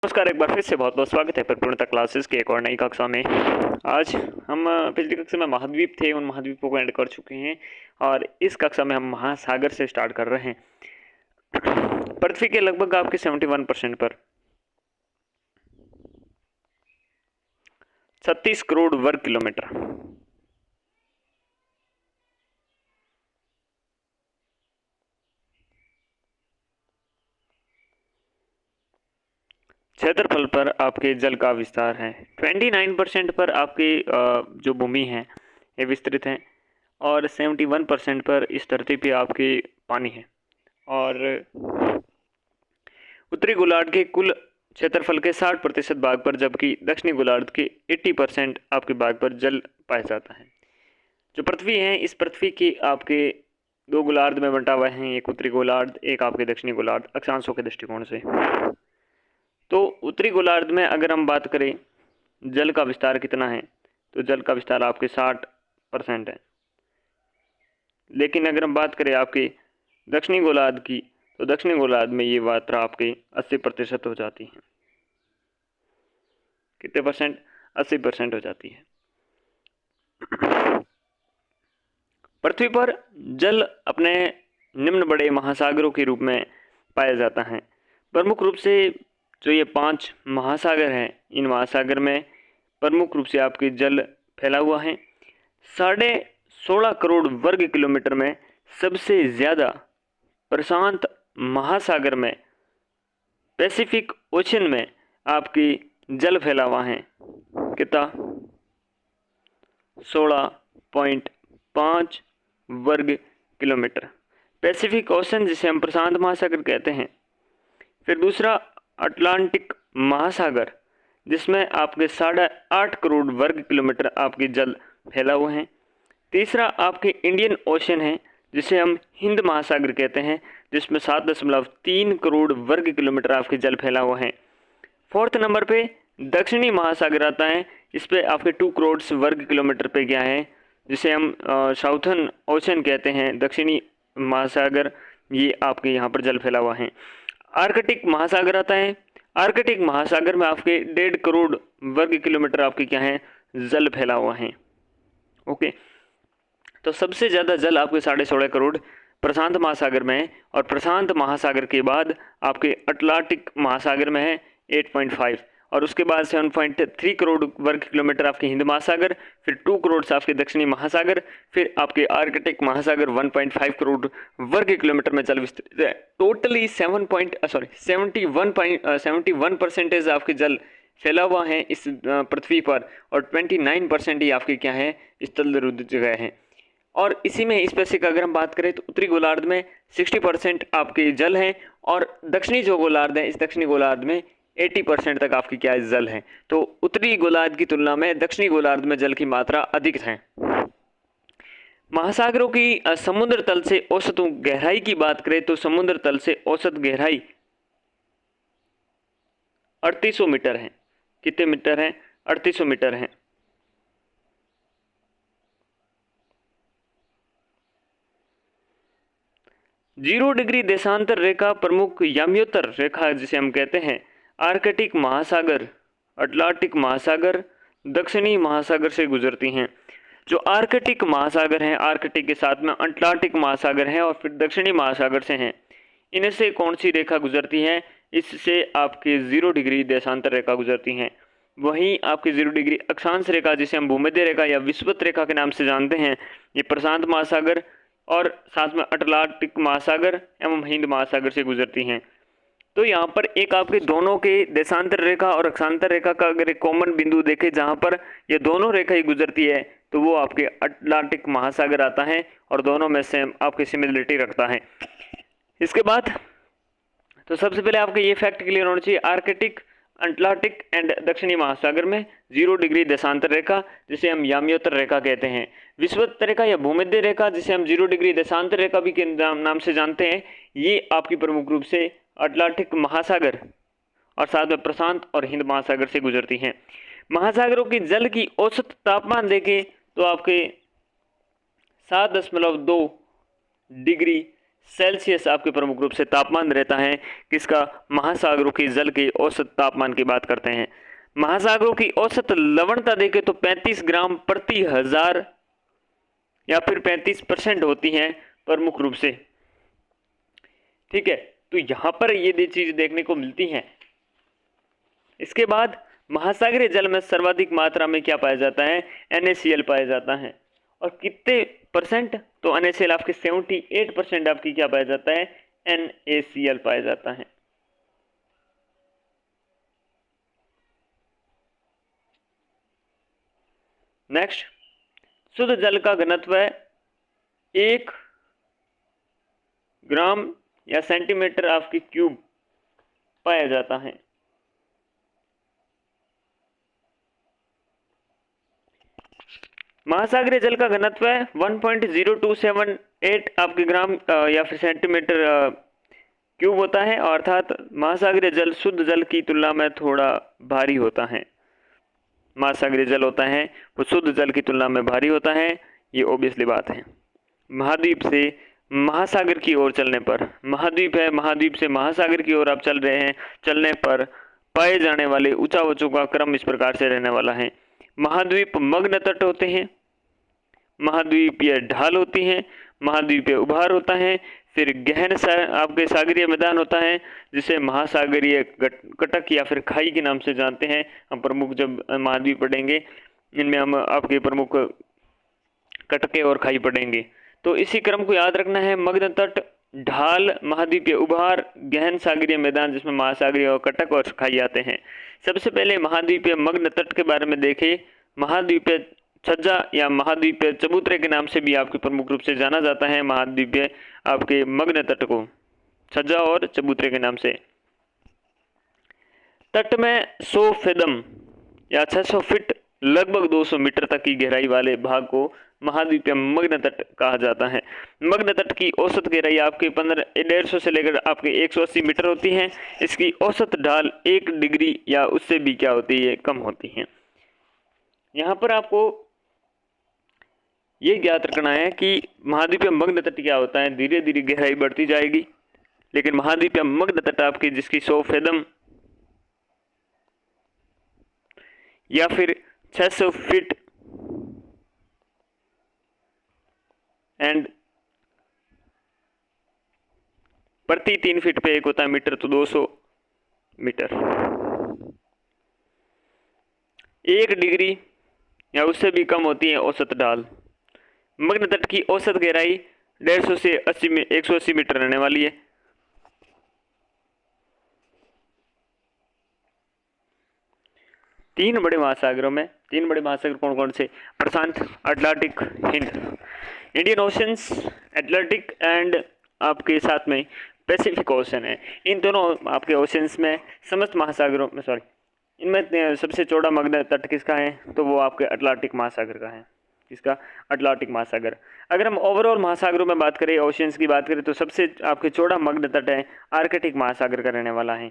नमस्कार, एक बार फिर से बहुत बहुत स्वागत है परिपूर्णता क्लासेस की एक और नई कक्षा में। आज हम पिछली कक्षा में महाद्वीप थे, उन महाद्वीपों को एंड कर चुके हैं और इस कक्षा में हम महासागर से स्टार्ट कर रहे हैं। पृथ्वी के लगभग आपके 71% पर 36 करोड़ वर्ग किलोमीटर क्षेत्रफल पर आपके जल का विस्तार है। 29% पर आपकी जो भूमि है ये विस्तृत है और 71% पर इस धरती पे आपके पानी है। और उत्तरी गोलार्ध के कुल क्षेत्रफल के 60% भाग पर, जबकि दक्षिणी गोलार्ध के 80% आपके भाग पर जल पाया जाता है। जो पृथ्वी है, इस पृथ्वी के आपके दो गोलार्ध में बंटा हुआ है, एक उत्तरी गोलार्ध, एक आपके दक्षिणी गोलार्ध, अक्षांशों के दृष्टिकोण से। तो उत्तरी गोलार्ध में अगर हम बात करें जल का विस्तार कितना है, तो जल का विस्तार आपके 60% है। लेकिन अगर हम बात करें आपके दक्षिणी गोलार्ध की, तो दक्षिणी गोलार्ध में ये मात्रा आपके 80% हो जाती है। कितने परसेंट? 80% हो जाती है। पृथ्वी पर जल अपने निम्न बड़े महासागरों के रूप में पाया जाता है। प्रमुख रूप से जो ये 5 महासागर हैं, इन महासागर में प्रमुख रूप से आपके जल फैला हुआ है। 16.5 करोड़ वर्ग किलोमीटर में सबसे ज़्यादा प्रशांत महासागर में, पैसिफिक ओशन में आपकी जल फैला हुआ है। कितना? 16.5 वर्ग किलोमीटर। पैसिफिक ओशन जिसे हम प्रशांत महासागर कहते हैं। फिर दूसरा अटलांटिक महासागर, जिसमें आपके 8.5 करोड़ वर्ग किलोमीटर आपके जल फैला हुए हैं। तीसरा आपके इंडियन ओशन है, जिसे हम हिंद महासागर कहते हैं, जिसमें 7.3 करोड़ वर्ग किलोमीटर आपके जल फैला हुआ है। फोर्थ नंबर पे दक्षिणी महासागर आता है, इस पे आपके 2 करोड़ वर्ग किलोमीटर पे क्या है, जिसे हम साउथर्न ओशन कहते हैं, दक्षिणी महासागर, ये आपके यहाँ पर जल फैला हुआ है। आर्कटिक महासागर आता है। आर्कटिक महासागर में आपके 1.5 करोड़ वर्ग किलोमीटर आपके क्या है, जल फैला हुआ है। ओके, तो सबसे ज़्यादा जल आपके 16.5 करोड़ प्रशांत महासागर में है, और प्रशांत महासागर के बाद आपके अटलांटिक महासागर में है 8.5, और उसके बाद 7.3 करोड़ वर्ग किलोमीटर आपके हिंद महासागर, फिर 2 करोड़ से आपके दक्षिणी महासागर, फिर आपके आर्कटिक महासागर 1.5 करोड़ वर्ग किलोमीटर में जल विस्तृत है। टोटली 71% आपके जल फैला हुआ है इस पृथ्वी पर, और 29% ही आपके क्या है, स्थलरुद्ध जगह है। और इसी में स्पेसिफिक अगर हम बात करें तो उत्तरी गोलार्ध में 60% आपके जल हैं, और दक्षिणी जो गोलार्ध है, इस दक्षिणी गोलार्ध में 80% तक आपकी क्या है, जल है। तो उत्तरी गोलार्ध की तुलना में दक्षिणी गोलार्ध में जल की मात्रा अधिक है। महासागरों की समुद्र तल से औसत गहराई की बात करें तो समुद्र तल से औसत गहराई 3800 मीटर है। कितने मीटर है? 3800 मीटर है। जीरो डिग्री देशांतर रेखा प्रमुख याम्योत्तर रेखा जिसे हम कहते हैं, आर्कटिक महासागर, अटलांटिक महासागर, दक्षिणी महासागर से गुजरती हैं। जो आर्कटिक महासागर हैं, आर्कटिक के साथ में अटलांटिक महासागर हैं, और फिर दक्षिणी महासागर से हैं। इनमें से कौन सी रेखा गुजरती है? इससे आपके 0 डिग्री देशांतर रेखा गुजरती हैं। वहीं आपकी 0 डिग्री अक्षांश रेखा जिसे हम भूमध्य रेखा या विषुवत रेखा के नाम से जानते हैं, ये प्रशांत महासागर और साथ में अटलांटिक महासागर एवं हिंद महासागर से गुजरती हैं। तो यहाँ पर एक आपके दोनों के देशांतर रेखा और अक्षांतर रेखा का अगर एक कॉमन बिंदु देखें जहाँ पर ये दोनों रेखा ही गुजरती है, तो वो आपके अटलांटिक महासागर आता है, और दोनों में से आपकी सिमिलरिटी रखता है। इसके बाद तो सबसे पहले आपके ये फैक्ट क्लियर होना चाहिए, आर्कटिक, अटलांटिक एंड दक्षिणी महासागर में 0 डिग्री देशांतर रेखा जिसे हम याम्योत्तर रेखा कहते हैं, विषुवत रेखा या भूमध्य रेखा जिसे हम 0 डिग्री देशांतर रेखा भी के नाम से जानते हैं, ये आपकी प्रमुख रूप से अटलांटिक महासागर और साथ में प्रशांत और हिंद महासागर से गुजरती हैं। महासागरों की जल की औसत तापमान देखें तो आपके 7.2 डिग्री सेल्सियस आपके प्रमुख रूप से तापमान रहता है किसका, महासागरों की जल के औसत तापमान की बात करते हैं। महासागरों की औसत लवणता देखें तो 35 ग्राम प्रति हजार या फिर 35% होती है प्रमुख रूप से। ठीक है, तो यहां पर ये चीज देखने को मिलती है। इसके बाद महासागरीय जल में सर्वाधिक मात्रा में क्या पाया जाता है, NaCl पाया जाता है। और कितने परसेंट, तो NaCl आपके 78% आपकी क्या पाया जाता है, NaCl पाया जाता है। नेक्स्ट, शुद्ध जल का घनत्व 1 ग्राम या सेंटीमीटर आपकी क्यूब पाया जाता है। महासागरीय जल का घनत्व 1.0278 आपके ग्राम या फिर सेंटीमीटर क्यूब होता है, अर्थात महासागरीय जल शुद्ध जल की तुलना में थोड़ा भारी होता है। महासागरीय जल होता है वो शुद्ध जल की तुलना में भारी होता है, ये ओबियसली बात है। महाद्वीप से महासागर की ओर चलने पर, महाद्वीप है, महाद्वीप से महासागर की ओर आप चल रहे हैं, चलने पर पाए जाने वाले ऊंचावचों का क्रम इस प्रकार से रहने वाला है। महाद्वीप मग्न तट होते हैं, महाद्वीपीय ढाल होती हैं, महाद्वीपीय उभार होता है, फिर गहन आपके सागरीय मैदान होता है जिसे महासागरीय कटक या फिर खाई के नाम से जानते हैं। हम प्रमुख जब महाद्वीप पढ़ेंगे इनमें हम आपके प्रमुख कटके और खाई पढ़ेंगे, तो इसी क्रम को याद रखना है। मग्न तट, ढाल, महाद्वीपीय उभार, गहन सागरीय मैदान जिसमें महासागरीय और कटक और खाई आते हैं। सबसे पहले महाद्वीपीय मग्न तट के बारे में देखें। महाद्वीपीय छज्जा या महाद्वीपीय चबूतरे के नाम से भी आपके प्रमुख रूप से जाना जाता है महाद्वीपीय आपके मग्न तट को, छज्जा और चबूतरे के नाम से। तट में 100 फेदम या 600 फीट लगभग 200 मीटर तक की गहराई वाले भाग को महाद्वीपीय मग्न तट कहा जाता है। मग्न तट की औसत गहराई आपके 150 से लेकर आपके 180 मीटर होती है। इसकी औसत ढाल 1 डिग्री या उससे भी क्या होती है, कम होती है। यहाँ पर आपको ये ज्ञात रखना है कि महाद्वीपीय मग्न तट क्या होता है, धीरे धीरे गहराई बढ़ती जाएगी, लेकिन महाद्वीपीय मग्न तट आपकी जिसकी 100 फेदम या फिर 600 फीट एंड प्रति 3 फीट पे एक होता है मीटर, तो 200 मीटर। 1 डिग्री या उससे भी कम होती है औसत ढाल। मग्न तट की औसत गहराई 150 से 180 मीटर रहने वाली है। तीन बड़े महासागर कौन कौन से, प्रशांत, अटलांटिक, हिंद। इंडियन ओशंस, अटलांटिक एंड आपके साथ में पैसिफिक ओशन है। इन दोनों आपके ओशंस में समस्त महासागरों में इनमें सबसे चौड़ा मग्न तट किसका है, तो वो आपके अटलांटिक महासागर का है। किसका, अटलांटिक महासागर। अगर हम ओवरऑल महासागरों में बात करें, ओशियंस की बात करें, तो सबसे आपके चौड़ा मग्न तट है आर्कटिक महासागर का रहने वाला है।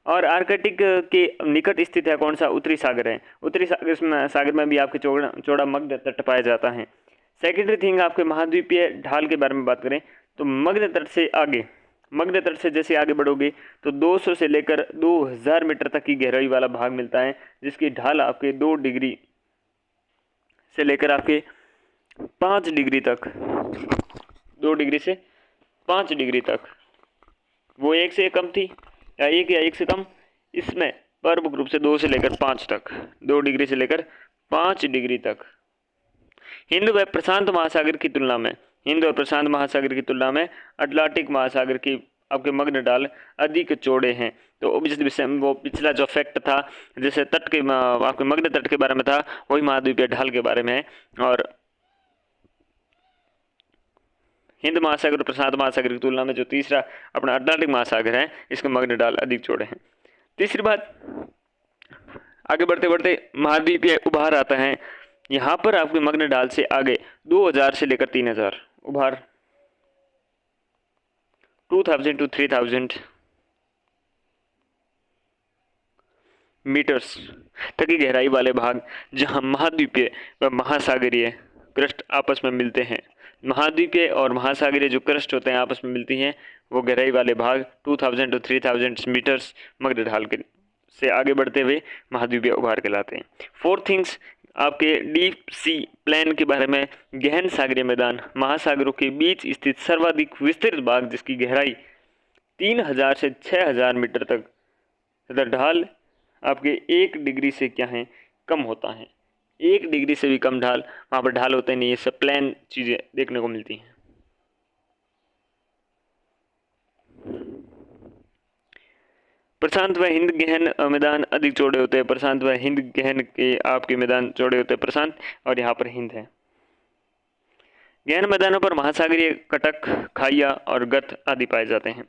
और आर्कटिक के निकट स्थित है कौन सा, उत्तरी सागर है। उत्तरी सागर में भी आपके चौड़ा मग्न तट पाया जाता है। सेकेंडरी थिंग आपके महाद्वीपीय ढाल के बारे में बात करें तो मग्न तट से आगे, मग्न तट से जैसे आगे बढ़ोगे तो 200 से लेकर 2000 मीटर तक की गहराई वाला भाग मिलता है, जिसकी ढाल आपके 2 डिग्री से लेकर आपके 5 डिग्री तक, 2 डिग्री से 5 डिग्री तक, वो 1 से कम थी या 1 या 1 से कम, इसमें प्रमुख रूप से 2 से लेकर 5 तक, 2 डिग्री से लेकर 5 डिग्री तक। हिंद व प्रशांत महासागर की तुलना में, हिंद और प्रशांत महासागर की तुलना में अटलांटिक महासागर की आपके मग्न ढाल अधिक चौड़े हैं। तो ऑब्वियसली वो पिछला जो फैक्ट था जैसे तट के आपके मग्न तट के बारे में था, वही महाद्वीपीय ढाल के बारे में है। और हिंद महासागर और प्रशांत महासागर की तुलना में जो तीसरा अपना अटलांटिक महासागर है, इसके मग्न ढाल अधिक चौड़े हैं। तीसरी बात, आगे बढ़ते बढ़ते महाद्वीपीय उभार आता है। यहाँ पर आपके मग्न ढाल से आगे 2000 से लेकर 3000 उभार, 2000 to 3000 मीटर्स तक की गहराई वाले भाग, जहां महाद्वीपीय व महासागरीय क्रस्ट आपस में मिलते हैं, महाद्वीपीय और महासागरीय जो क्रस्ट होते हैं आपस में मिलती हैं, वो गहराई वाले भाग 2000 to 3000 मीटर्स मध्य ढाल के से आगे बढ़ते हुए महाद्वीपीय उभार कहलाते हैं। 4 थिंग्स आपके डीप सी प्लेन के बारे में, गहन सागरीय मैदान, महासागरों के बीच स्थित सर्वाधिक विस्तृत भाग जिसकी गहराई 3000 से 6000 मीटर तक तथा ढाल आपके 1 डिग्री से क्या है कम होता है। 1 डिग्री से भी कम ढाल वहाँ पर ढाल होते नहीं, ये सब प्लेन चीज़ें देखने को मिलती हैं। प्रशांत व हिंद गहन मैदान अधिक चौड़े होते हैं। प्रशांत व हिंद गहन के आपके मैदान चौड़े होते हैं प्रशांत, और यहाँ पर हिंद है। गहन मैदानों पर महासागरीय कटक, खाइया और गत आदि पाए जाते हैं।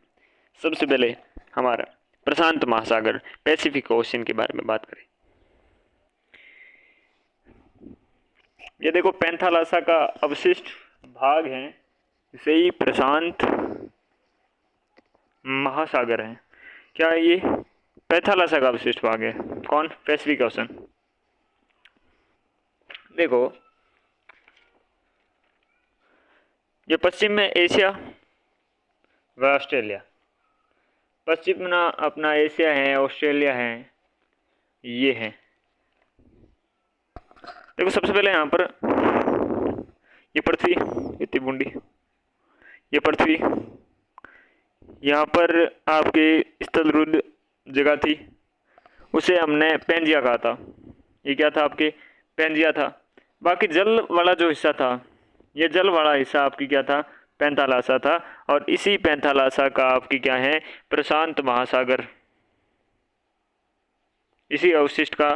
सबसे पहले हमारा प्रशांत महासागर, पैसिफिक ओशन के बारे में बात करें। ये देखो पैंथालासा का अवशिष्ट भाग है, इसे ही प्रशांत महासागर है। क्या ये पैंथालासा का अवशिष्ट भाग है? कौन? Pacific ocean. देखो ये पश्चिम में एशिया व ऑस्ट्रेलिया, पश्चिम में अपना एशिया है, ऑस्ट्रेलिया है, ये है। देखो सबसे पहले यहाँ पर ये पृथ्वी, इतनी बूंदी, ये पृथ्वी, यहाँ पर आपके स्थलरुद्ध जगह थी, उसे हमने पेंजिया कहा था। ये क्या था? आपके पेंजिया था। बाकी जल वाला जो हिस्सा था, ये जल वाला हिस्सा आपकी क्या था? पैंथालासा था। और इसी पैंथालासा का आपकी क्या है? प्रशांत महासागर, इसी अवशिष्ट का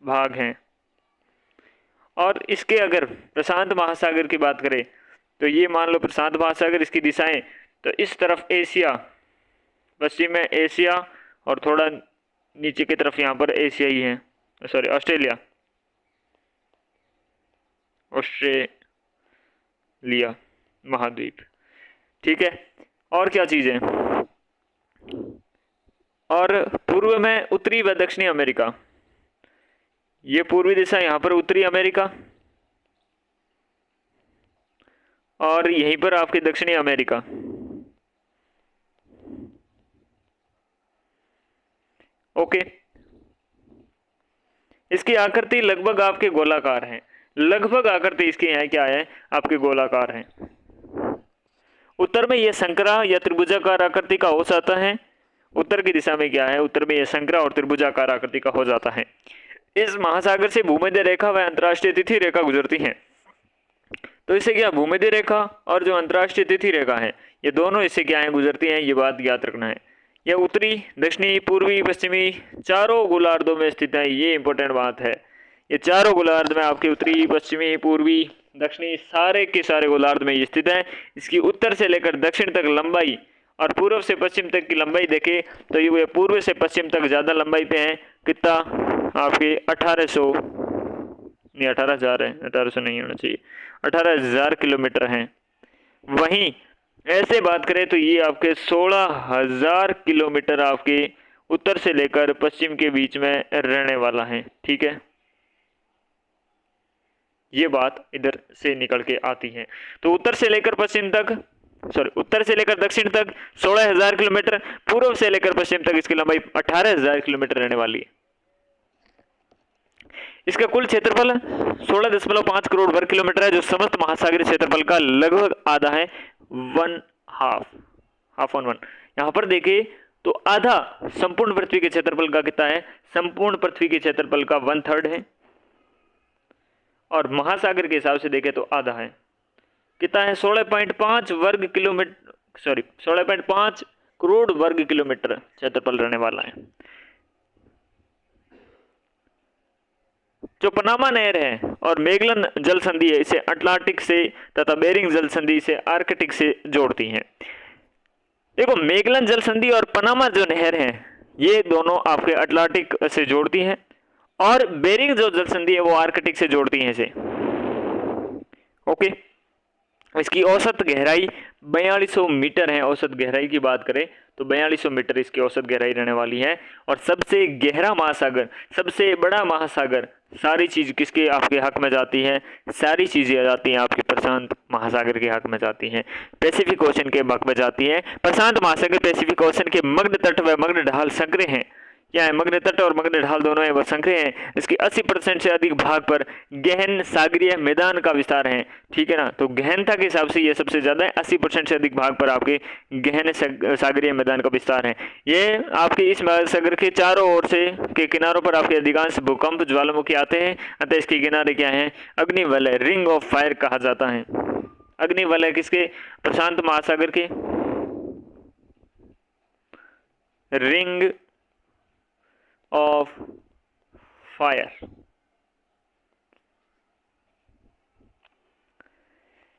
भाग है। और इसके अगर प्रशांत महासागर की बात करें तो ये मान लो प्रशांत महासागर, इसकी दिशाएं तो इस तरफ एशिया, पश्चिम में एशिया और थोड़ा नीचे की तरफ यहाँ पर एशिया ही है, सॉरी ऑस्ट्रेलिया, ऑस्ट्रेलिया महाद्वीप। ठीक है, और क्या चीज़ है? और पूर्व में उत्तरी व दक्षिणी अमेरिका, ये पूर्वी दिशा, यहाँ पर उत्तरी अमेरिका, और यहीं पर आपके दक्षिणी अमेरिका। ओके, इसकी आकृति लगभग आपके गोलाकार है। लगभग आकृति इसकी यहाँ क्या है? आपके गोलाकार है। उत्तर में यह संकरा या त्रिभुजाकार आकृति का हो जाता है। उत्तर की दिशा में क्या है? उत्तर में यह संकरा और त्रिभुजाकार आकृति का हो जाता है। इस महासागर से भूमध्य रेखा व अंतर्राष्ट्रीय तिथि रेखा गुजरती है। तो इससे क्या, भूमध्य रेखा और जो अंतर्राष्ट्रीय तिथि रेखा है, ये दोनों इससे क्या है? गुजरती हैं। ये बात याद रखना है। यह उत्तरी, दक्षिणी, पूर्वी, पश्चिमी चारों गोलार्धों में स्थित है। ये इंपॉर्टेंट बात है। ये चारों गोलार्ध में आपके उत्तरी, पश्चिमी, पूर्वी, दक्षिणी सारे के सारे गोलार्ध में ये स्थित है। इसकी उत्तर से लेकर दक्षिण तक लंबाई और पूर्व से पश्चिम तक की लंबाई देखें तो ये पूर्व से पश्चिम तक ज़्यादा लंबाई पे है। कितना? आपके 1800 नहीं, 18,000 है, 1800 नहीं होना चाहिए, 18,000 किलोमीटर हैं। वहीं ऐसे बात करें तो ये आपके 16,000 किलोमीटर आपके उत्तर से लेकर पश्चिम के बीच में रहने वाला है। ठीक है, ये बात इधर से निकल के आती है। तो उत्तर से लेकर पश्चिम तक, सॉरी उत्तर से लेकर दक्षिण तक 16,000 किलोमीटर, पूर्व से लेकर पश्चिम तक इसकी लंबाई 18,000 किलोमीटर रहने वाली है। इसका कुल क्षेत्रफल 16.5 करोड़ वर्ग किलोमीटर है, जो समस्त महासागरीय क्षेत्रफल का लगभग आधा है। 1/2 यहाँ पर देखिए तो आधा संपूर्ण पृथ्वी के क्षेत्रफल का कितना है? संपूर्ण पृथ्वी के क्षेत्रफल का 1/3 है। और महासागर के हिसाब से देखें तो आधा है। कितना है? 16.5 वर्ग किलोमीटर, सॉरी 16.5 करोड़ वर्ग किलोमीटर क्षेत्रफल रहने वाला है। जो पनामा नहर है और मैगलन जल संधि है, इसे अटलांटिक से तथा बेरिंग जल संधि से आर्कटिक से जोड़ती हैं। देखो मैगलन जल संधि और पनामा जो नहर है, ये दोनों आपके अटलांटिक से जोड़ती हैं, और बेरिंग जो जल संधि है वो आर्कटिक से जोड़ती हैं इसे। ओके, इसकी औसत गहराई 4200 मीटर है। औसत गहराई की बात करें तो 4200 मीटर इसकी औसत गहराई रहने वाली है। और सबसे गहरा महासागर, सबसे बड़ा महासागर, सारी चीज़ किसके आपके हक में जाती है? सारी चीज़ें आ जाती हैं आपके प्रशांत महासागर के हक में जाती हैं, पैसिफिक ओशन के हक में जाती हैं। प्रशांत महासागर पैसिफिक ओशन के मग्न तट व मग्न ढाल संकरे हैं। क्या है? मग्न तट और मग्न ढाल दोनों है, वह संकरे हैं। इसके 80% से अधिक भाग पर गहन सागरीय मैदान का विस्तार है। ठीक है ना, तो गहनता के हिसाब से ये सबसे ज़्यादा है, 80% से अधिक भाग पर आपके गहन सागरीय मैदान का विस्तार है। ये आपके इस महासागर के चारों ओर से के किनारों पर आपके अधिकांश भूकंप ज्वालामुखी आते हैं, अतः इसके किनारे क्या है? अग्निवलय, रिंग ऑफ फायर कहा जाता है। अग्निवलय किसके? प्रशांत महासागर के रिंग ऑफ फायर।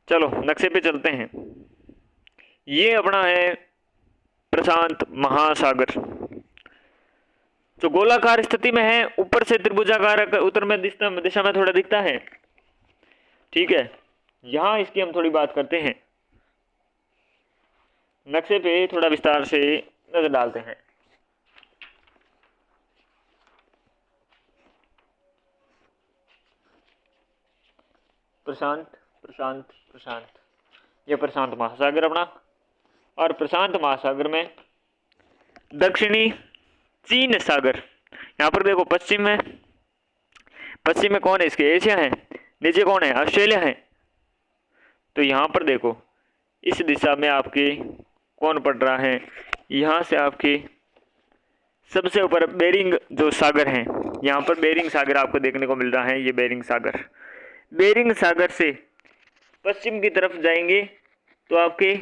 चलो नक्शे पे चलते हैं। ये अपना है प्रशांत महासागर, जो गोलाकार स्थिति में है, ऊपर से त्रिभुजाकार उत्तर में दिशा में थोड़ा दिखता है। ठीक है, यहां इसकी हम थोड़ी बात करते हैं, नक्शे पे थोड़ा विस्तार से नजर डालते हैं। प्रशांत प्रशांत प्रशांत, ये प्रशांत महासागर अपना, और प्रशांत महासागर में दक्षिणी चीन सागर, यहाँ पर देखो पश्चिम में, पश्चिम में कौन है इसके? एशिया है। नीचे कौन है? ऑस्ट्रेलिया है। तो यहाँ पर देखो इस दिशा में आपके कौन पड़ रहा है? यहाँ से आपके सबसे ऊपर बेरिंग जो सागर है, यहाँ पर बेरिंग सागर आपको देखने को मिल रहा है। ये बेरिंग सागर, बेरिंग सागर से पश्चिम की तरफ जाएंगे तो आपके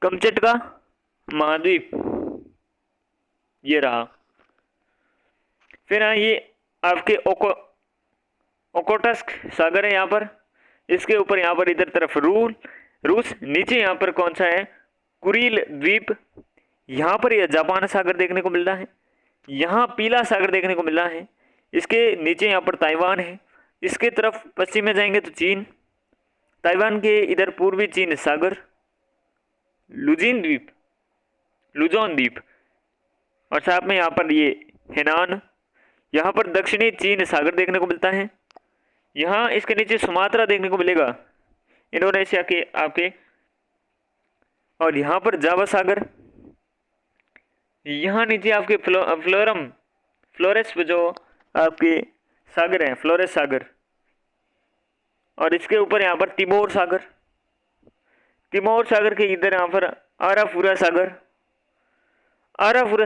कमचटका महाद्वीप ये रहा। फिर ये आपके ओकोटस्क सागर है यहाँ पर, इसके ऊपर यहाँ पर इधर तरफ रूस, नीचे यहाँ पर कौन सा है? कुरील द्वीप। यहाँ पर यह जापान सागर देखने को मिल रहा है। यहाँ पीला सागर देखने को मिल रहा है। इसके नीचे यहाँ पर ताइवान है। इसके तरफ पश्चिम में जाएंगे तो चीन, ताइवान के इधर पूर्वी चीन सागर, लुजोन द्वीप, और साथ में यहाँ पर ये हेनान। यहाँ पर दक्षिणी चीन सागर देखने को मिलता है। यहाँ इसके नीचे सुमात्रा देखने को मिलेगा, इंडोनेशिया के आपके, और यहाँ पर जावा सागर। यहाँ नीचे आपके फ्लोरेस जो आपके सागर हैं, फ्लोरेस सागर, और इसके ऊपर यहाँ पर तिमोर सागर के इधर यहाँ पर आराफुरा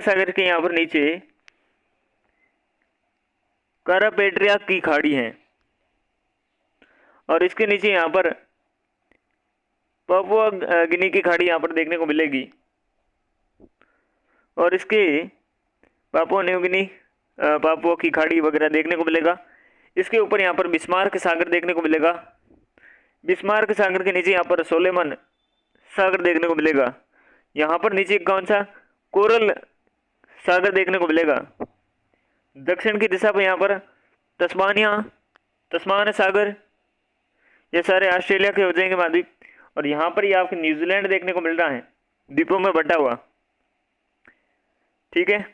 सागर के यहाँ पर नीचे कारापेट्रिया की खाड़ी है, और इसके नीचे यहाँ पर पापुआ गिनी की खाड़ी यहाँ पर देखने को मिलेगी, और इसके पापुआ न्यू गिनी, पापुआ की खाड़ी वगैरह देखने को मिलेगा। इसके ऊपर यहाँ पर बिस्मार्क सागर देखने को मिलेगा। बिस्मार्क सागर के नीचे यहाँ पर सोलेमन सागर देखने को मिलेगा। यहाँ पर नीचे कौन सा? कोरल सागर देखने को मिलेगा। दक्षिण की दिशा पर यहाँ पर तस्मान सागर, ये सारे ऑस्ट्रेलिया के हो जाएंगे महाद्वीप, और यहाँ पर ये आपको न्यूजीलैंड देखने को मिल रहा है, द्वीपों में बटा हुआ। ठीक है,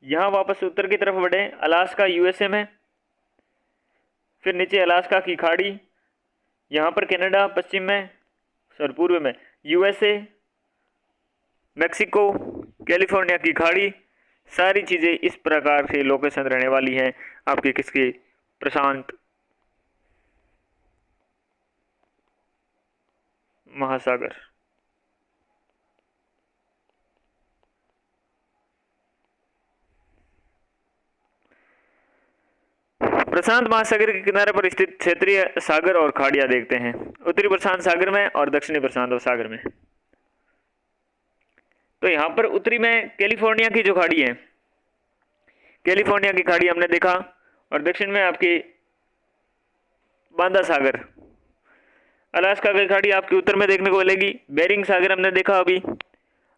यहाँ वापस उत्तर की तरफ बढ़े, अलास्का यूएसए में, फिर नीचे अलास्का की खाड़ी, यहाँ पर कनाडा पश्चिम में, पूर्व में यूएसए, मेक्सिको, कैलिफोर्निया की खाड़ी, सारी चीज़ें इस प्रकार से लोकेशन रहने वाली है आपके किसके? प्रशांत महासागर। प्रशांत महासागर के किनारे पर स्थित क्षेत्रीय सागर और खाड़ियां देखते हैं, उत्तरी प्रशांत सागर में और दक्षिणी प्रशांत सागर में। तो यहाँ पर उत्तरी में कैलिफोर्निया की जो खाड़ी है, कैलिफोर्निया की खाड़ी हमने देखा, और दक्षिण में आपकी बांदा सागर, अलास्का की खाड़ी आपके उत्तर में देखने को मिलेगी। बेरिंग सागर हमने देखा, अभी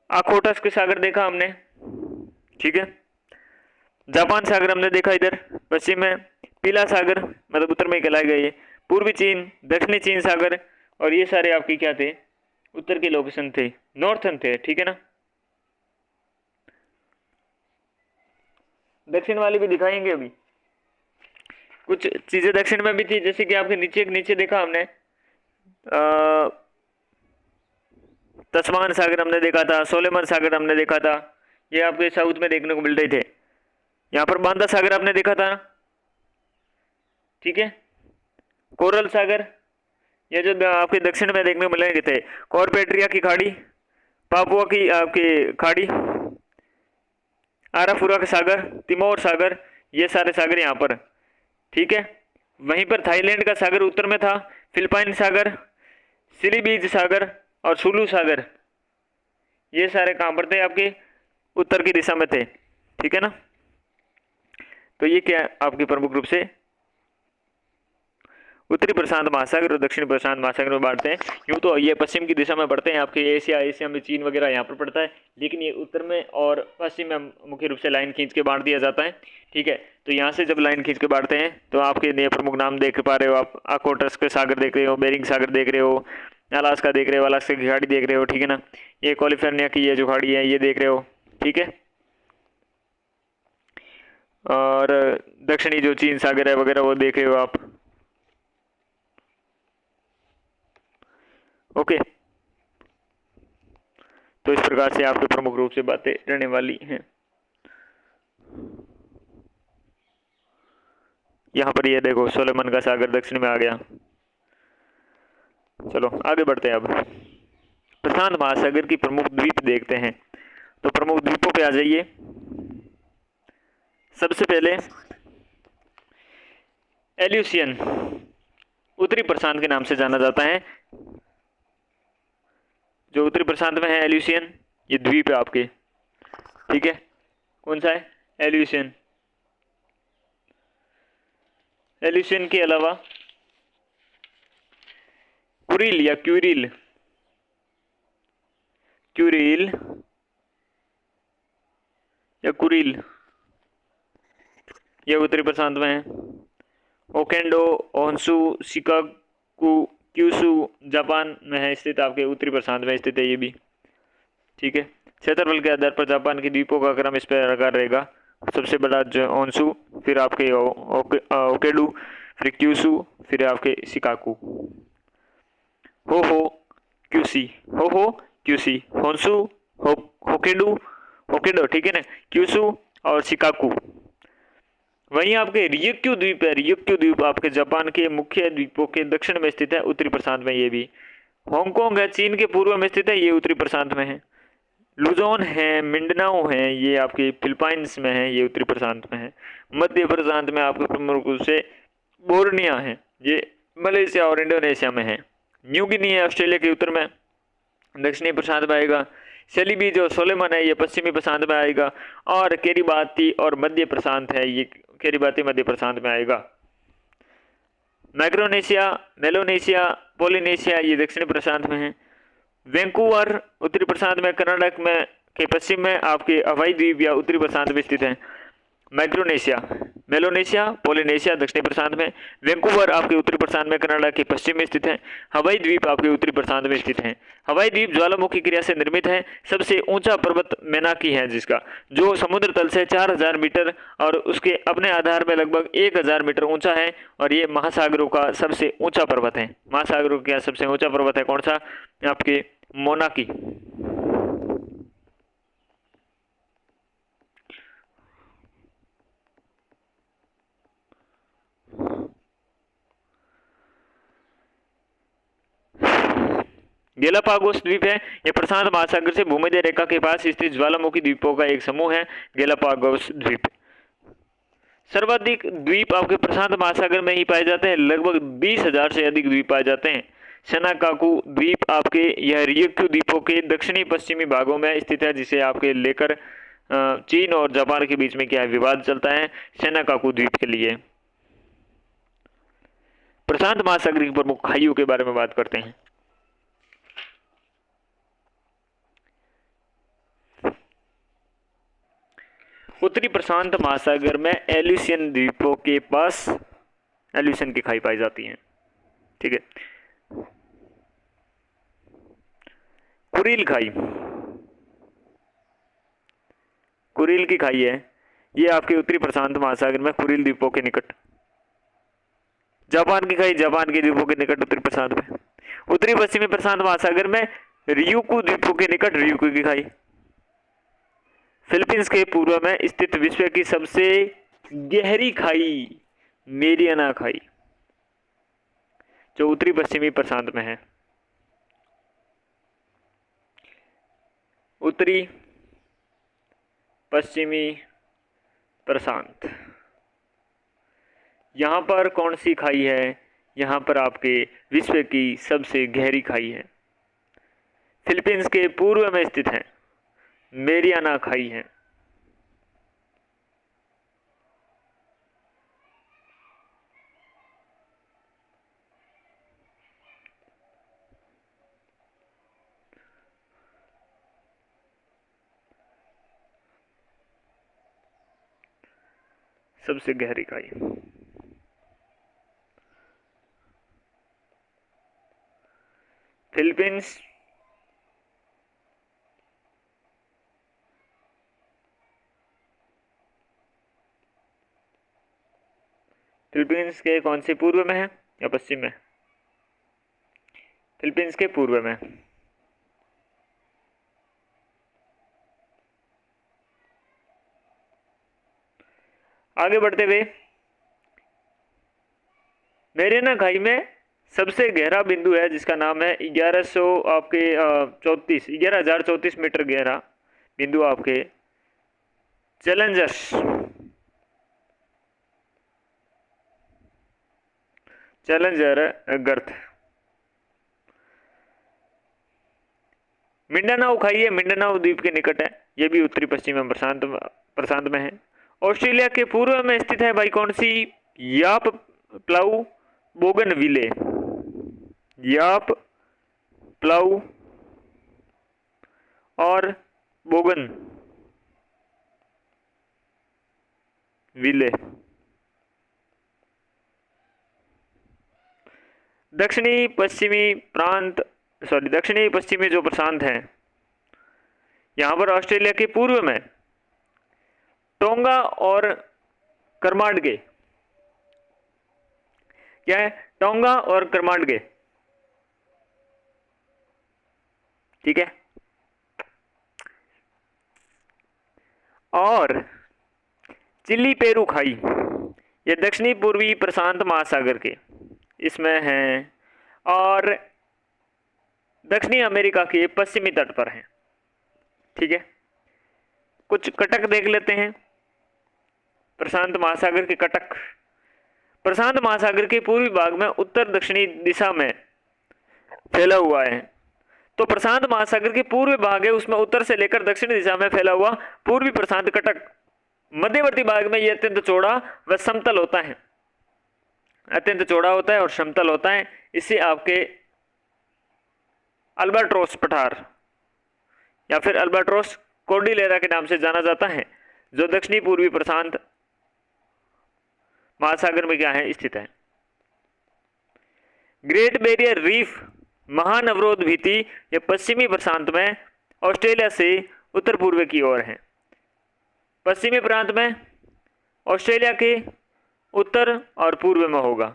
आखोटस्क सागर देखा हमने। ठीक है, जापान सागर हमने देखा इधर पश्चिम में, पीला सागर मतलब उत्तर में कहलाए गए, पूर्वी चीन, दक्षिणी चीन सागर, और ये सारे आपके क्या थे? उत्तर के लोकेशन थे, नॉर्थन थे। ठीक है ना, दक्षिण वाली भी दिखाएंगे अभी। कुछ चीजें दक्षिण में भी थी, जैसे कि आपके नीचे देखा हमने तस्मान सागर हमने देखा था, सोलेमन सागर हमने देखा था, ये आपके साउथ में देखने को मिल रहे थे। यहाँ पर बांदा सागर आपने देखा था, ठीक है। कोरल सागर, ये जो आपके दक्षिण में देखने को मिलेंगे थे। कॉर्पेट्रिया की खाड़ी, पापुआ की आपकी खाड़ी, आराफुरा का सागर, तिमोर सागर, ये सारे सागर यहाँ पर, ठीक है। वहीं पर थाईलैंड का सागर उत्तर में था, फिलिपाइन सागर, सिलीबीज सागर और सुलू सागर, ये सारे कहाँ पर थे? आपके उत्तर की दिशा में थे, ठीक है ना। तो ये क्या आपके प्रमुख रूप से उत्तरी प्रशांत महासागर और दक्षिणी प्रशांत महासागर में बांटते हैं। यूँ तो ये पश्चिम की दिशा में पड़ते हैं, आपके एशिया में चीन वगैरह यहाँ पर पड़ता है, लेकिन ये उत्तर में और पश्चिम में मुख्य रूप से लाइन खींच के बांट दिया जाता है, ठीक है। तो यहाँ से जब लाइन खींच के बांटते हैं तो आपके ये प्रमुख नाम देख पा रहे हो आप, आकोटस्क सागर देख रहे हो, बेरिंग सागर देख रहे हो, अलास्का देख रहे हो, अलास्का की खाड़ी देख रहे हो, ठीक है ना। ये कैलिफोर्निया की ये जो खाड़ी है ये देख रहे हो, ठीक है। और दक्षिणी जो चीन सागर है वगैरह वो देख रहे हो आप, ओके। तो इस प्रकार से आपके प्रमुख रूप से बातें रहने वाली हैं। यहाँ पर ये देखो सोलेमन का सागर दक्षिण में आ गया। चलो आगे बढ़ते हैं। अब प्रशांत महासागर की प्रमुख द्वीप देखते हैं। तो प्रमुख द्वीपों पे आ जाइए। सबसे पहले एल्यूसियन, उत्तरी प्रशांत के नाम से जाना जाता है। जो उत्तरी प्रशांत में है एल्यूसियन, ये द्वीप है आपके, ठीक है। कौन सा है? एल्यूसियन। एल्यूसियन के अलावा कुरिल या क्यूरिल, क्यूरिल या कुरिल, यह उत्तरी प्रशांत में है। ओकेंडो, ओहंसू, शिकागो, क्यूशू जापान में है स्थित, आपके उत्तरी प्रशांत में स्थित है ये भी, ठीक है। क्षेत्रफल के आधार पर जापान के द्वीपों का क्रम इस प्रकार रहेगा। सबसे बड़ा जो ओनसू, फिर आपके ओकेडू, फिर क्यूशू, फिर आपके शिकागो। हो क्यूसी, हो क्यूसी, होन्सू, होकेडू, होकेडो, ठीक है ना, क्यूशू और शिकागो। वहीं आपके रियोक्यू द्वीप है। रियोक्यू द्वीप आपके जापान के मुख्य द्वीपों के दक्षिण में स्थित है, उत्तरी प्रशांत में ये भी। हांगकांग है, चीन के पूर्व में स्थित है, ये उत्तरी प्रशांत में है। लुजोन है, मिंडनाओ है, ये आपके फिलीपाइंस में है, ये उत्तरी प्रशांत में है। मध्य प्रशांत में आपके प्रमुख रूप से बोर्निया है, ये मलेशिया और इंडोनेशिया में है। न्यू गिनी है, ऑस्ट्रेलिया के उत्तर में, दक्षिणी प्रशांत में आएगा। सेलिबीज और सोलेमन है, ये पश्चिमी प्रशांत में आएगा। और केरिबाती और मध्य प्रशांत है, ये केरिबाती मध्य प्रशांत में आएगा। मैक्रोनेशिया, मेलोनेशिया, पोलिनेशिया, ये दक्षिणी प्रशांत में है। वैंकूवर उत्तरी प्रशांत में, कर्नाटक में के पश्चिम में आपके हवाई द्वीप या उत्तरी प्रशांत में स्थित है। माइक्रोनेशिया, मेलोनेशिया, पोलिनेशिया दक्षिणी प्रशांत में, वैंकूवर आपके उत्तरी प्रशांत में, कर्नाटक के पश्चिम में स्थित है। हवाई द्वीप आपके उत्तरी प्रशांत में स्थित है। हवाई द्वीप ज्वालामुखी क्रिया से निर्मित है। सबसे ऊंचा पर्वत मेनाकी है, जिसका जो समुद्र तल से 4000 मीटर और उसके अपने आधार में लगभग 1000 मीटर ऊंचा है। और ये महासागरों का सबसे ऊंचा पर्वत है। महासागरों का सबसे ऊंचा पर्वत है कौन सा? आपके मोनाकी। गैलापागोस द्वीप है, यह प्रशांत महासागर से भूमध्य रेखा के पास स्थित ज्वालामुखी द्वीपों का एक समूह है, गैलापागोस द्वीप। सर्वाधिक द्वीप आपके प्रशांत महासागर में ही पाए जाते हैं, लगभग 20,000 से अधिक द्वीप पाए जाते हैं। सेनाकाकू द्वीप आपके यह रियोक्यू द्वीपों के दक्षिणी पश्चिमी भागों में स्थित है, जिसे आपके लेकर चीन और जापान के बीच में क्या है, विवाद चलता है सेनाकाकू द्वीप के लिए। प्रशांत महासागर की प्रमुख खाइयों के बारे में बात करते हैं। उत्तरी प्रशांत महासागर में एल्यूसियन द्वीपों के पास एल्यूसियन की खाई पाई जाती है, ठीक है। कुरिल खाई, कुरिल की खाई है, ये आपके उत्तरी प्रशांत महासागर में कुरिल द्वीपों के निकट। जापान की खाई, जापान के द्वीपों के निकट उत्तरी प्रशांत में। उत्तरी पश्चिमी प्रशांत महासागर में रियुकू द्वीपों के निकट रियुकू की खाई। फिलीपींस के पूर्व में स्थित विश्व की सबसे गहरी खाई मेरियाना खाई, जो उत्तरी पश्चिमी प्रशांत में है। उत्तरी पश्चिमी प्रशांत, यहां पर कौन सी खाई है? यहां पर आपके विश्व की सबसे गहरी खाई है, फिलीपींस के पूर्व में स्थित है, मेरियाना खाई है। सबसे गहरी खाई। फिलीपींस फिलीपींस के कौन से पूर्व में है या पश्चिम में? फिलीपींस के पूर्व में। आगे बढ़ते हुए, मेरियाना खाई में सबसे गहरा बिंदु है जिसका नाम है 1100 आपके 11,034 मीटर गहरा बिंदु आपके चैलेंजर गर्थ। मिंडानाओ खाई है, मिंडानाओ द्वीप के निकट है, यह भी उत्तरी पश्चिमी प्रशांत में है। ऑस्ट्रेलिया के पूर्व में स्थित है भाई कौन सी? याप प्लाऊ बोगनविले, याप प्लाऊ और बोगन विले। दक्षिणी पश्चिमी जो प्रशांत है, यहां पर ऑस्ट्रेलिया के पूर्व में टोंगा और करमाडगे, क्या है? टोंगा और करमाडगे, ठीक है। और चिली पेरू खाई, ये दक्षिणी पूर्वी प्रशांत महासागर के इसमें है और दक्षिणी अमेरिका के पश्चिमी तट पर है, ठीक है। कुछ कटक देख लेते हैं, प्रशांत महासागर के कटक। प्रशांत महासागर के पूर्वी भाग में उत्तर दक्षिणी दिशा में फैला हुआ है। तो प्रशांत महासागर के पूर्वी भाग है, उसमें उत्तर से लेकर दक्षिणी दिशा में फैला हुआ पूर्वी प्रशांत कटक। मध्यवर्ती भाग में यह अत्यंत चौड़ा व समतल होता है, अत्यंत चौड़ा होता है और समतल होता है। इसे आपके अल्बाट्रोस पठार या फिर अल्बाट्रोस कोर्डिलेरा के नाम से जाना जाता है, जो दक्षिणी पूर्वी प्रशांत महासागर में क्या है? स्थित है। ग्रेट बैरियर रीफ महान अवरोध भीति यह पश्चिमी प्रशांत में ऑस्ट्रेलिया से उत्तर पूर्व की ओर है। पश्चिमी प्रांत में ऑस्ट्रेलिया के उत्तर और पूर्व में होगा,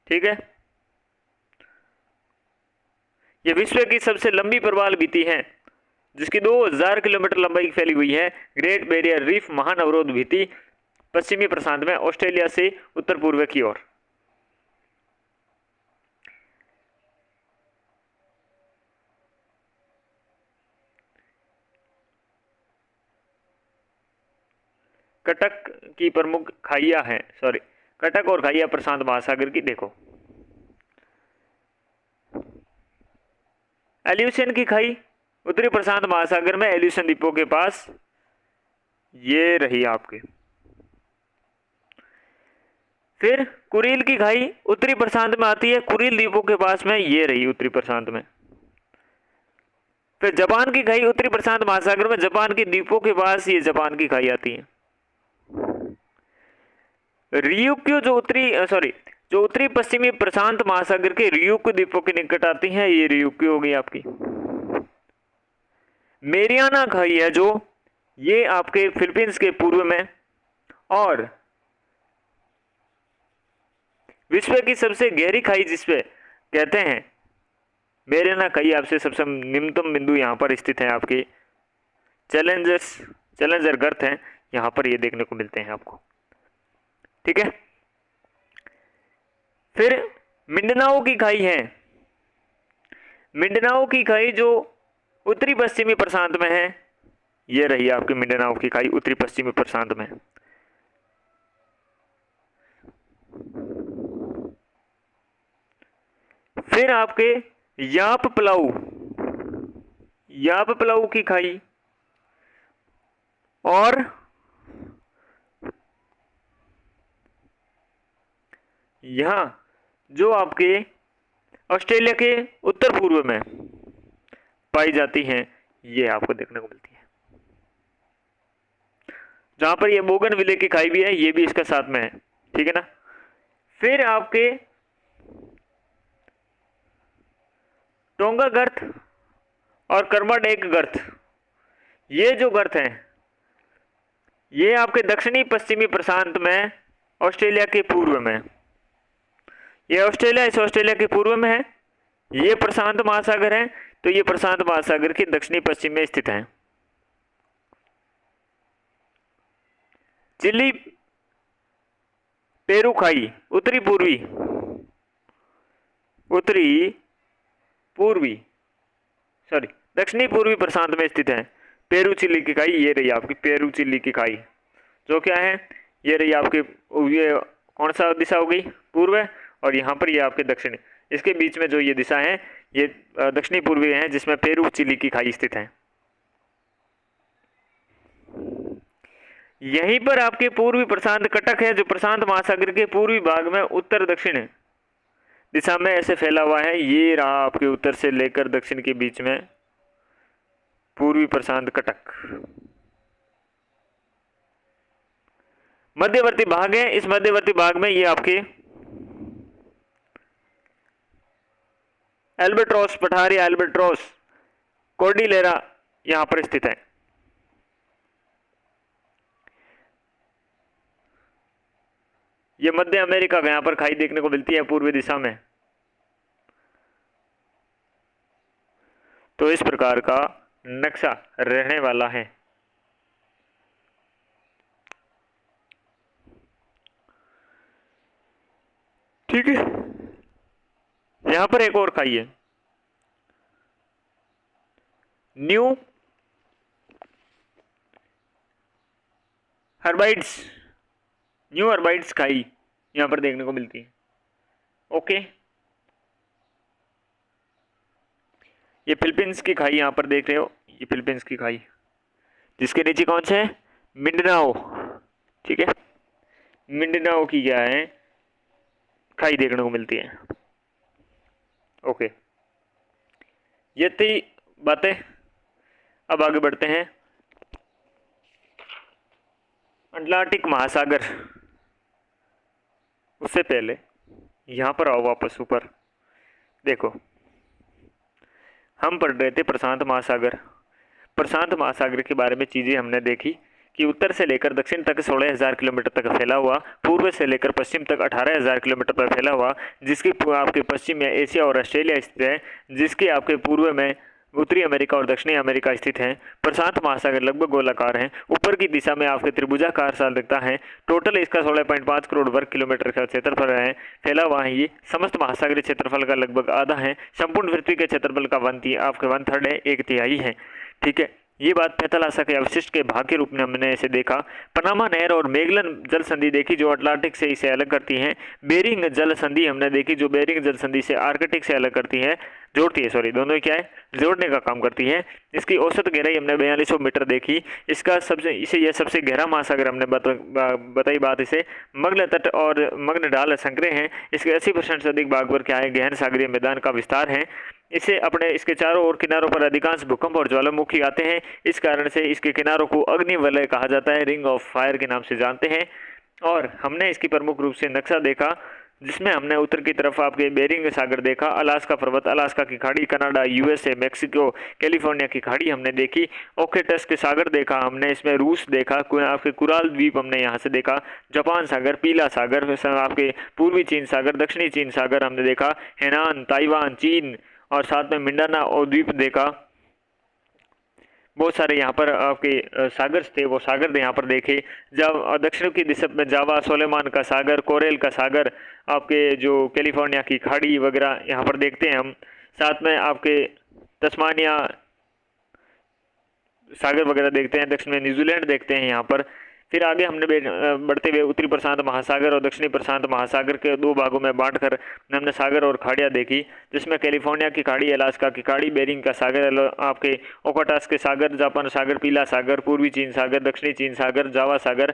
ठीक है। यह विश्व की सबसे लंबी प्रवाल भीति है, जिसकी 2000 किलोमीटर लंबाई फैली हुई है। ग्रेट बैरियर रीफ महान अवरोध भीति पश्चिमी प्रशांत में ऑस्ट्रेलिया से उत्तर पूर्व की ओर। कटक की प्रमुख खाइयां हैं, कटक और खाइया प्रशांत महासागर की। देखो, एल्यूशन की खाई उत्तरी प्रशांत महासागर में एल्यूशन द्वीपों के पास ये रही आपके। फिर कुरिल की खाई उत्तरी प्रशांत में आती है, कुरिल द्वीपों के पास में ये रही उत्तरी प्रशांत में। फिर जापान की खाई उत्तरी प्रशांत महासागर में जापान के द्वीपों के पास ये जापान की खाई आती है। रियुक्यू जो उत्तरी पश्चिमी प्रशांत महासागर के रियुक्यू द्वीपों के निकट आती है, ये रियुक्यू होगी आपकी। मेरियाना खाई है जो ये आपके फिलीपींस के पूर्व में और विश्व की सबसे गहरी खाई जिसपे कहते हैं मेरियाना खाई, आपसे सबसे निम्नतम बिंदु यहाँ पर स्थित है। आपके चैलेंजर गर्त हैं, यहाँ पर ये देखने को मिलते हैं आपको। ठीक है, फिर मिंडनाओ की खाई है। मिंडनाओ की खाई जो उत्तरी पश्चिमी प्रशांत में है, ये रही आपकी मिंडनाओ की खाई उत्तरी पश्चिमी प्रशांत में। फिर आपके याप प्लाऊ की खाई और यहां जो आपके ऑस्ट्रेलिया के उत्तर पूर्व में पाई जाती हैं, ये आपको देखने को मिलती है। जहां पर ये बोगनविले की खाई भी है, ये भी इसका साथ में है। ठीक है ना। फिर आपके टोंगा गर्त और कर्माडेक गर्त, ये जो गर्त हैं ये आपके दक्षिणी पश्चिमी प्रशांत में ऑस्ट्रेलिया के पूर्व में, ये ऑस्ट्रेलिया के पूर्व में है। ये प्रशांत महासागर है, तो ये प्रशांत महासागर के दक्षिणी पश्चिम में स्थित है। चिली पेरू खाई दक्षिणी पूर्वी प्रशांत में स्थित है। पेरू चिली की खाई, ये रही आपकी पेरू चिली की खाई, जो क्या है, ये रही आपकी, ये कौन सा दिशा हो गई, पूर्व है, और यहाँ पर ये आपके दक्षिण, इसके बीच में जो ये दिशा है ये दक्षिणी पूर्वी है, जिसमें पेरू चिली की खाई स्थित है। यहीं पर आपके पूर्वी प्रशांत कटक है, जो प्रशांत महासागर के पूर्वी भाग में उत्तर दक्षिण दिशा में ऐसे फैला हुआ है। ये रहा आपके उत्तर से लेकर दक्षिण के बीच में पूर्वी प्रशांत कटक। मध्यवर्ती भाग है, इस मध्यवर्ती भाग में ये आपके एल्बेट्रॉस पठारी, एल्बेट्रॉस कोर्डिलेरा यहां पर स्थित है। ये मध्य अमेरिका का यहां पर खाई देखने को मिलती है पूर्वी दिशा में। तो इस प्रकार का नक्शा रहने वाला है। ठीक है, यहां पर एक और खाई है, न्यू हर्बाइड्स खाई यहां पर देखने को मिलती है। ओके, ये फिलीपींस की खाई यहां पर देख रहे हो, ये फिलीपींस की खाई, जिसके नीचे कौन से है, मिंडनाओ। ठीक है, मिंडनाओ की क्या है, खाई देखने को मिलती है। ओके, ये थी बातें। अब आगे बढ़ते हैं। अटलांटिक महासागर, उससे पहले यहां पर आओ वापस ऊपर। देखो, हम पढ़ रहे थे प्रशांत महासागर के बारे में चीज़ें हमने देखी कि उत्तर से लेकर दक्षिण तक 16,000 किलोमीटर तक फैला हुआ, पूर्व से लेकर पश्चिम तक 18,000 किलोमीटर पर फैला हुआ, जिसकी आपके पश्चिम में एशिया और ऑस्ट्रेलिया स्थित है, जिसके आपके पूर्व में उत्तरी अमेरिका और दक्षिणी अमेरिका स्थित हैं। प्रशांत महासागर लगभग गोलाकार है, ऊपर की दिशा में आपके त्रिभुजाकार सा दिखता है। टोटल इसका 16.5 करोड़ वर्ग किलोमीटर का क्षेत्रफल है, फैला हुआ है। ये समस्त महासागरीय क्षेत्रफल का लगभग आधा है। संपूर्ण पृथ्वी के क्षेत्रफल का 1/3 है, 1/3 है। ठीक है, ये बात पैतालासा के अवशिष्ट के भाग के रूप में हमने इसे देखा। पनामा नहर और मेगलन जल संधि देखी, जो अटलांटिक से इसे अलग करती हैं। बेरिंग जल संधि हमने देखी, जो बेरिंग जल संधि से आर्कटिक से अलग करती है, जोड़ती है, सॉरी, दोनों क्या है, जोड़ने का काम करती है। इसकी औसत गहराई हमने 4200 मीटर देखी। इसका यह सबसे गहरा महासागर हमने बताई बात। इसे मग्न तट और मग्न ढाल संकरे हैं। इसके 80% से अधिक भाग पर क्या है, गहन सागरीय मैदान का विस्तार है। इसके चारों ओर किनारों पर अधिकांश भूकंप और ज्वालामुखी आते हैं। इस कारण से इसके किनारों को अग्निवलय कहा जाता है, रिंग ऑफ फायर के नाम से जानते हैं। और हमने इसकी प्रमुख रूप से नक्शा देखा जिसमें हमने उत्तर की तरफ आपके बेरिंग सागर देखा, अलास्का पर्वत, अलास्का की खाड़ी, कनाडा, यूएसए, मेक्सिको, कैलिफोर्निया की खाड़ी हमने देखी, ओकेटस्क सागर देखा हमने, इसमें रूस देखा, आपके कुराल द्वीप हमने यहाँ से देखा, जापान सागर, पीला सागर, आपके पूर्वी चीन सागर, दक्षिणी चीन सागर हमने देखा, हेनान, ताइवान, चीन और साथ में मिंडाना द्वीप देखा। बहुत सारे यहाँ पर आपके सागर थे, वो सागर यहाँ पर देखे। दक्षिण की दिशा में जावा, सोलेमान का सागर, कोरेल का सागर, आपके जो कैलिफोर्निया की खाड़ी वगैरह यहाँ पर देखते हैं हम। साथ में आपके तस्मानिया सागर वगैरह देखते हैं, दक्षिण में न्यूजीलैंड देखते हैं यहाँ पर। फिर आगे हमने बढ़ते हुए उत्तरी प्रशांत महासागर और दक्षिणी प्रशांत महासागर के दो भागों में बांटकर हमने सागर और खाड़ियाँ देखी, जिसमें कैलिफोर्निया की खाड़ी, अलास्का की खाड़ी, बेरिंग का सागर, आपके ओकोटास के सागर, जापान सागर, पीला सागर, पूर्वी चीन सागर, दक्षिणी चीन सागर, जावा सागर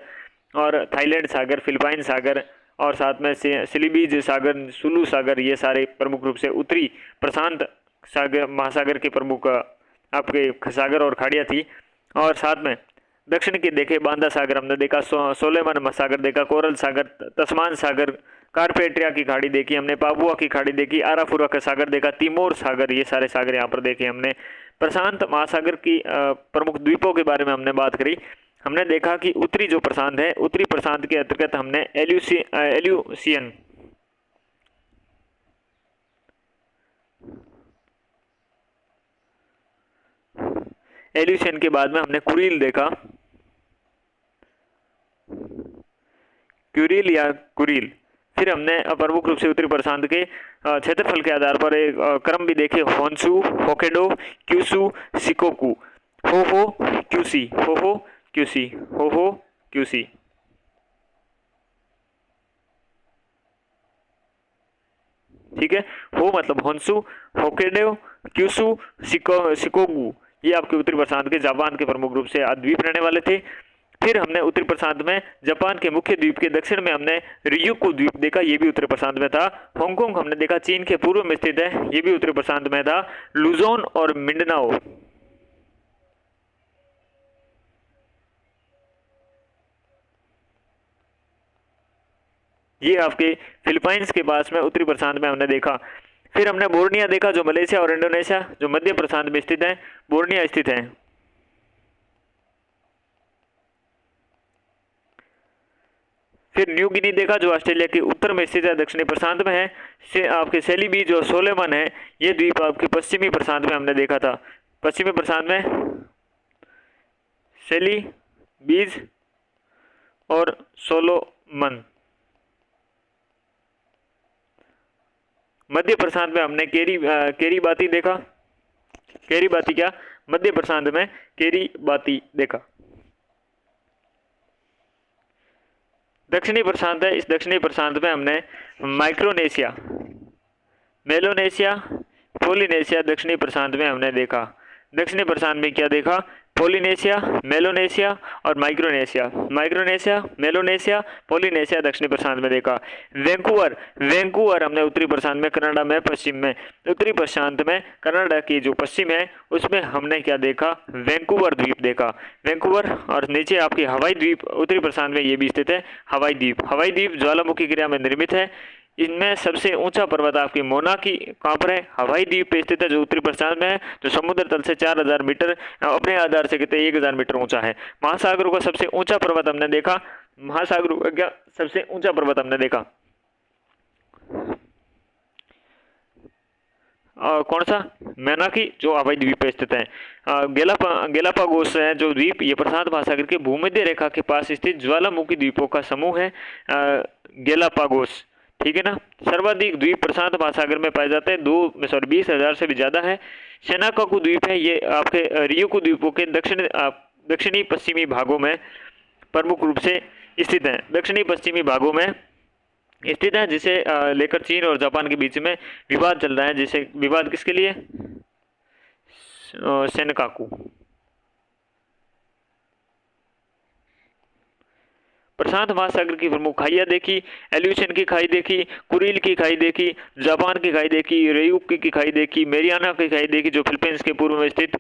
और थाईलैंड सागर, फिलिपाइन सागर और साथ में सिलिबीज सागर, सुलू सागर, ये सारे प्रमुख रूप से उत्तरी प्रशांत सागर महासागर के प्रमुख आपके सागर और खाड़ियाँ थी। और साथ में दक्षिण की देखे बांदा सागर हमने देखा, सोलेमन सागर देखा, कोरल सागर, तस्मान सागर, कारपेट्रिया की खाड़ी देखी हमने, पापुआ की खाड़ी देखी, आराफुरा का सागर देखा, तिमोर सागर, ये सारे सागर यहाँ पर देखे हमने। प्रशांत महासागर की प्रमुख द्वीपों के बारे में हमने बात करी। हमने देखा कि उत्तरी जो प्रशांत है, उत्तरी प्रशांत के अंतर्गत हमने एल्यूशियन के बाद में हमने कुरील देखा, क्यूरिल या कुरील। फिर हमने प्रमुख रूप से उत्तरी प्रशांत के क्षेत्रफल के आधार पर एक क्रम भी देखे, होन्सू, होकेडो, क्यूसू, सिकोकू, हो क्यूसी, हो क्यूसी, हो क्यूसी। ठीक है, हो मतलब होन्सू, होकेडो, क्यूसू, सिकोगू, ये आपके उत्तरी प्रशांत के जापान के प्रमुख रूप से द्वीप रहने वाले थे। फिर हमने उत्तरी प्रशांत में जापान के मुख्य द्वीप के दक्षिण में हमने रियुकू द्वीप देखा, ये भी उत्तरी प्रशांत में था। हांगकांग हमने देखा, चीन के पूर्व में स्थित है, ये भी उत्तरी प्रशांत में था। लुजोन और मिंडनाओ, ये आपके फिलीपींस के पास में उत्तरी प्रशांत में हमने देखा। फिर हमने बोर्निया देखा, जो मलेशिया और इंडोनेशिया जो मध्य प्रशांत में स्थित है, बोर्निया स्थित है। फिर न्यू गिनी देखा, जो ऑस्ट्रेलिया के उत्तर में स्थित है, दक्षिणी प्रशांत में है। आपके सेलीबी जो सोलेमन है, ये द्वीप आपके पश्चिमी प्रशांत में हमने देखा था। पश्चिमी प्रशांत में सेली बीज और सोलोमन। मध्य प्रशांत में हमने केरीबाती देखा। केरीबाती क्या, मध्य प्रशांत में केरीबाती देखा। दक्षिणी प्रशांत है, इस दक्षिणी प्रशांत में हमने माइक्रोनेशिया, मेलोनेशिया, पोलिनेशिया दक्षिणी प्रशांत में हमने देखा। दक्षिणी प्रशांत में क्या देखा, पोलिनेशिया, मेलोनेशिया और माइक्रोनेशिया। माइक्रोनेशिया, मेलोनेशिया, पोलिनेशिया दक्षिणी प्रशांत में देखा। वैंकूवर हमने उत्तरी प्रशांत में, कनाडा में, पश्चिम में। उत्तरी प्रशांत में कनाडा की जो पश्चिम है उसमें हमने क्या देखा, वैंकूवर द्वीप देखा। वैंकूवर और नीचे आपकी हवाई द्वीप उत्तरी प्रशांत में ये भी स्थित है, हवाई द्वीप। हवाई द्वीप ज्वालामुखी क्रिया में निर्मित है। इनमें सबसे ऊंचा पर्वत आपकी मोना की कहाँ पर है, हवाई द्वीप पे स्थित है, जो उत्तरी प्रशांत में है, जो समुद्र तल से 4000 मीटर अपने आधार से कहते हैं 1000 मीटर ऊंचा है। महासागरों का सबसे ऊंचा पर्वत हमने देखा, महासागरों का क्या सबसे ऊंचा पर्वत हमने देखा, कौन सा, मेनाकी, जो हवाई द्वीप पे स्थित है। गेलापागोस है जो द्वीप, ये प्रशांत महासागर के भूमध्य रेखा के पास स्थित ज्वालामुखी द्वीपों का समूह है, गेलापागोस। ठीक है ना। सर्वाधिक द्वीप प्रशांत महासागर में पाए जाते हैं, 20,000 से भी ज़्यादा है। सेनाकाकू द्वीप है, ये आपके रियुकू द्वीपों के दक्षिणी पश्चिमी भागों में प्रमुख रूप से स्थित है, दक्षिणी पश्चिमी भागों में स्थित है, जिसे लेकर चीन और जापान के बीच में विवाद चल रहा है। जिसे विवाद किसके लिए, सेनकाकू। प्रशांत महासागर की प्रमुख खाइयाँ देखी, एल्यूशियन की खाई देखी, कुरील की खाई देखी, जापान की खाई देखी, रेयुकी की खाई देखी, मेरियाना की खाई देखी जो फिलीपींस के पूर्व में स्थित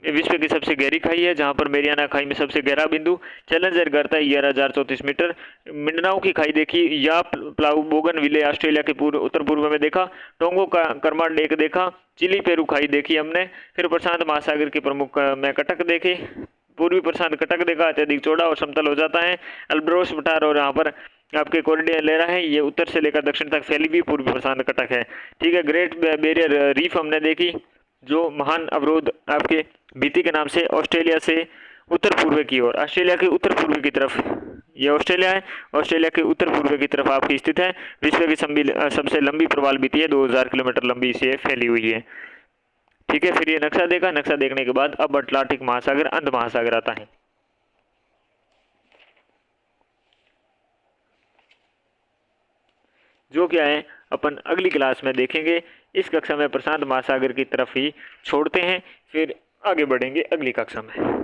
विश्व की सबसे गहरी खाई है, जहां पर मेरियाना खाई में सबसे गहरा बिंदु चैलेंजर गर्त है 11,034 मीटर। मिंडनाओ की खाई देखी, या प्लाउ बोगन विले ऑस्ट्रेलिया के उत्तर पूर्व में देखा। टोंगो का करमाड लेक देखा। चिली पेरू खाई देखी हमने। फिर प्रशांत महासागर के प्रमुख में कटक देखे। पूर्वी प्रशांत कटक देखा, अत्यधिक चौड़ा और समतल हो जाता है। अल्ब्रोस पठार और यहाँ पर आपके कोर्डिलेरा है, ये उत्तर से लेकर दक्षिण तक फैली हुई पूर्वी प्रशांत कटक है। ठीक है, ग्रेट बैरियर रीफ हमने देखी, जो महान अवरोध आपके भीति के नाम से ऑस्ट्रेलिया से उत्तर पूर्व की ओर, ऑस्ट्रेलिया के उत्तर पूर्व की तरफ, ये ऑस्ट्रेलिया है, ऑस्ट्रेलिया के उत्तर पूर्व की तरफ आपकी स्थित है। विश्व की सबसे लंबी प्रवाल भित्ति है, 2000 किलोमीटर लंबी से फैली हुई है। ठीक है, फिर ये नक्शा देखा। नक्शा देखने के बाद अब अटलांटिक महासागर, अंध महासागर आता है, जो क्या है अपन अगली क्लास में देखेंगे। इस कक्षा में प्रशांत महासागर की तरफ ही छोड़ते हैं, फिर आगे बढ़ेंगे अगली कक्षा में।